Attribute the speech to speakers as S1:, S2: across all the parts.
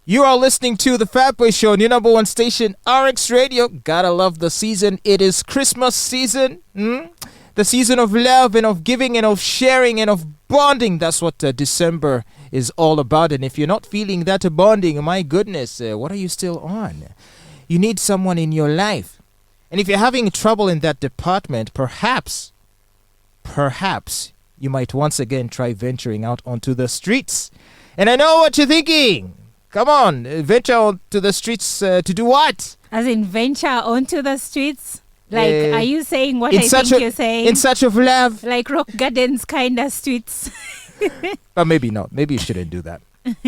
S1: You are listening to the Fatboy Show on your number one station, RX Radio. Gotta love the season. It is Christmas season. The season of love and of giving and of sharing and of bonding. That's what December is all about. And if you're not feeling that bonding, my goodness, what are you still on? You need someone in your life. And if you're having trouble in that department, perhaps you might once again try venturing out onto the streets. And I know what you're thinking. Come on, venture onto the streets to do what?
S2: As in venture onto the streets? Like, are you saying what I think you're saying?
S1: In search of love.
S2: Like rock gardens kind of streets.
S1: But maybe not. Maybe you shouldn't do that.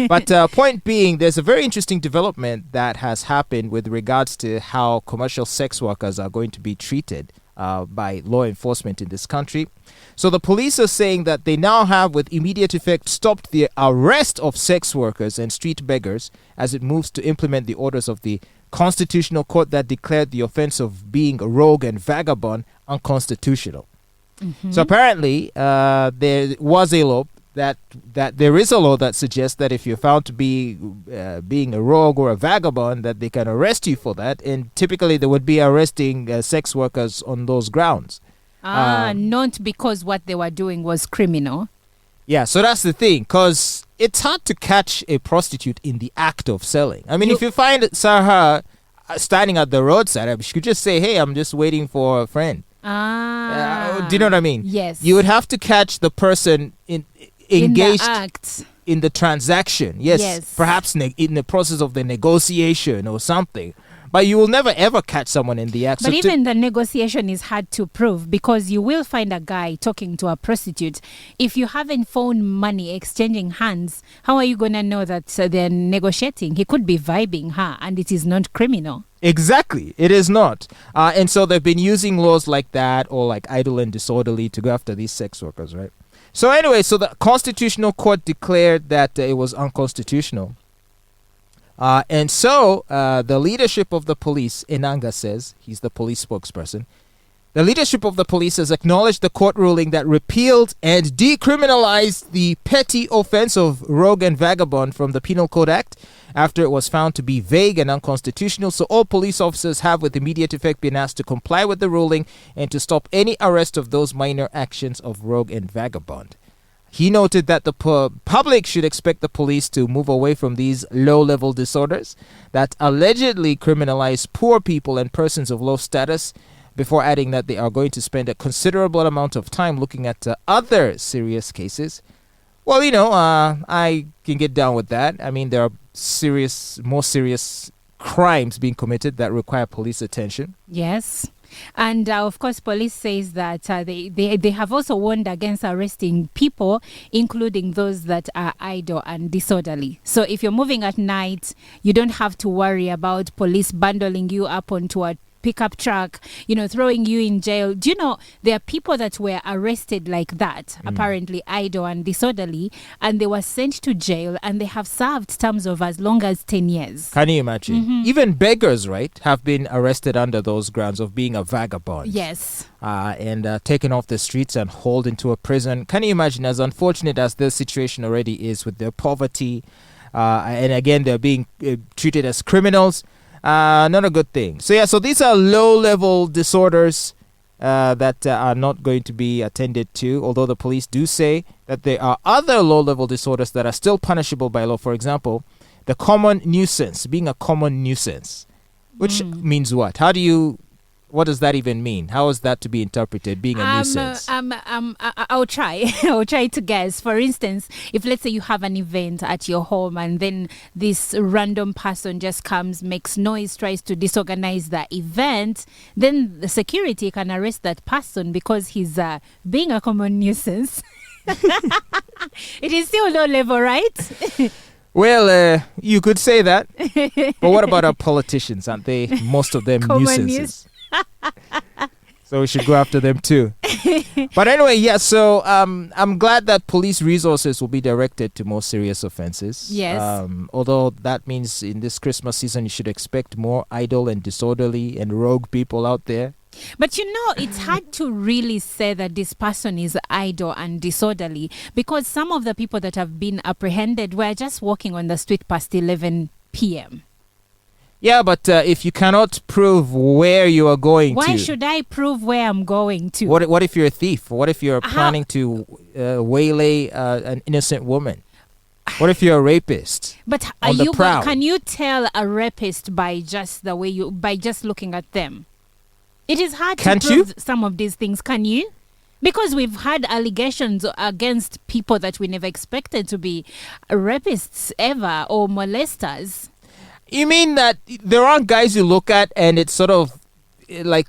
S1: But point being, there's a very interesting development that has happened with regards to how commercial sex workers are going to be treated by law enforcement in this country. So the police are saying that they now have, with immediate effect, stopped the arrest of sex workers and street beggars as it moves to implement the orders of the Constitutional Court that declared the offense of being a rogue and vagabond unconstitutional. So apparently, there was a law that there is a law that suggests that if you're found to be being a rogue or a vagabond, that they can arrest you for that. And typically, they would be arresting sex workers on those grounds.
S2: Not because what they were doing was criminal.
S1: Yeah, so that's the thing, because it's hard to catch a prostitute in the act of selling. I mean, if you find Sarah standing at the roadside, she could just say, hey, I'm just waiting for a friend. Do you know what I mean?
S2: Yes.
S1: You would have to catch the person engaged
S2: in the act.
S1: In the transaction. Yes. Perhaps in the process of the negotiation or something. But you will never ever catch someone in the act.
S2: But even the negotiation is hard to prove, because you will find a guy talking to a prostitute. If you haven't found money exchanging hands, how are you going to know that they're negotiating? He could be vibing her, and it is not criminal.
S1: Exactly. It is not. And so they've been using laws like that, or like idle and disorderly, to go after these sex workers, right? So anyway, so the Constitutional Court declared that it was unconstitutional. And so the leadership of the police, Enanga says, he's the police spokesperson, the leadership of the police has acknowledged the court ruling that repealed and decriminalized the petty offense of rogue and vagabond from the Penal Code Act after it was found to be vague and unconstitutional. So all police officers have with immediate effect been asked to comply with the ruling and to stop any arrest of those minor actions of rogue and vagabond. He noted that the public should expect the police to move away from these low-level disorders that allegedly criminalize poor people and persons of low status, before adding that they are going to spend a considerable amount of time looking at other serious cases. Well, I can get down with that. I mean, there are more serious crimes being committed that require police attention.
S2: Yes. And of course, police says that they have also warned against arresting people, including those that are idle and disorderly. So if you're moving at night, you don't have to worry about police bundling you up onto a pickup truck, throwing you in jail. Do you know there are people that were arrested like that, apparently idle and disorderly, and they were sent to jail, and they have served terms of as long as 10 years.
S1: Can you imagine? Even beggars, right, have been arrested under those grounds of being a vagabond.
S2: Yes.
S1: And taken off the streets and hauled into a prison. Can you imagine, as unfortunate as their situation already is with their poverty, and again, they're being treated as criminals? Not a good thing. So these are low-level disorders that are not going to be attended to, although the police do say that there are other low-level disorders that are still punishable by law. For example, the common nuisance, being a common nuisance, which means what? What does that even mean? How is that to be interpreted, being a nuisance?
S2: I'll try. I'll try to guess. For instance, if let's say you have an event at your home and then this random person just comes, makes noise, tries to disorganize the event, then the security can arrest that person because he's being a common nuisance. It is still low level, right?
S1: Well, you could say that. But what about our politicians? Aren't they, most of them, nuisances? So we should go after them too. But anyway, so I'm glad that police resources will be directed to more serious offenses.
S2: Yes.
S1: Although that means in this Christmas season you should expect more idle and disorderly and rogue people out there.
S2: But it's hard to really say that this person is idle and disorderly, because some of the people that have been apprehended were just walking on the street past 11 p.m.
S1: Yeah, but if you cannot prove where you are going
S2: Why
S1: to,
S2: should I prove where I'm going to?
S1: what if you're a thief? What if you're planning to waylay an innocent woman? What if you're a rapist?
S2: But
S1: on the prowl?
S2: can you tell a rapist by just looking at them? It is hard
S1: Can't
S2: to prove
S1: you?
S2: some of these things, can you? Because we've had allegations against people that we never expected to be rapists ever or molesters.
S1: You mean that there aren't guys you look at and it's sort of like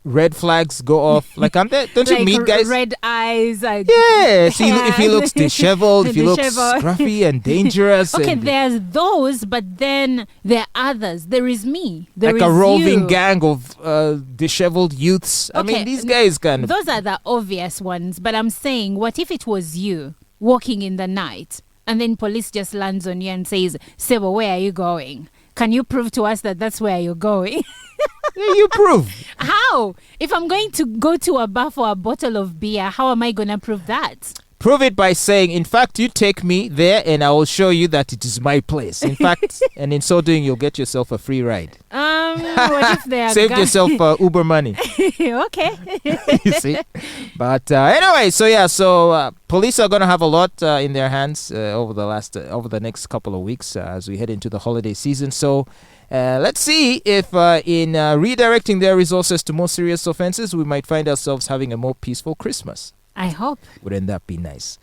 S1: red flags go off? Like, don't you meet guys?
S2: Red eyes.
S1: Yeah, so if he looks disheveled, if he looks scruffy and dangerous.
S2: Okay,
S1: and
S2: there's those, but then there are others. There is me. There
S1: like
S2: is
S1: a roving
S2: you.
S1: gang of disheveled youths. I
S2: Okay,
S1: mean, these guys kind of...
S2: Those are the obvious ones, but I'm saying, what if it was you walking in the night and then police just lands on you and says, Sebo, where are you going? Can you prove to us that that's where you're going?
S1: Yeah, you prove.
S2: How? If I'm going to go to a bar for a bottle of beer, how am I going to prove that?
S1: Prove it by saying, in fact, you take me there and I will show you that it is my place. In fact, and in so doing, you'll get yourself a free ride.
S2: What if they are
S1: Saved yourself Uber money.
S2: Okay.
S1: You see? But anyway, so police are going to have a lot in their hands over the next couple of weeks as we head into the holiday season. So let's see if in redirecting their resources to more serious offenses, we might find ourselves having a more peaceful Christmas.
S2: I hope.
S1: Wouldn't that be nice?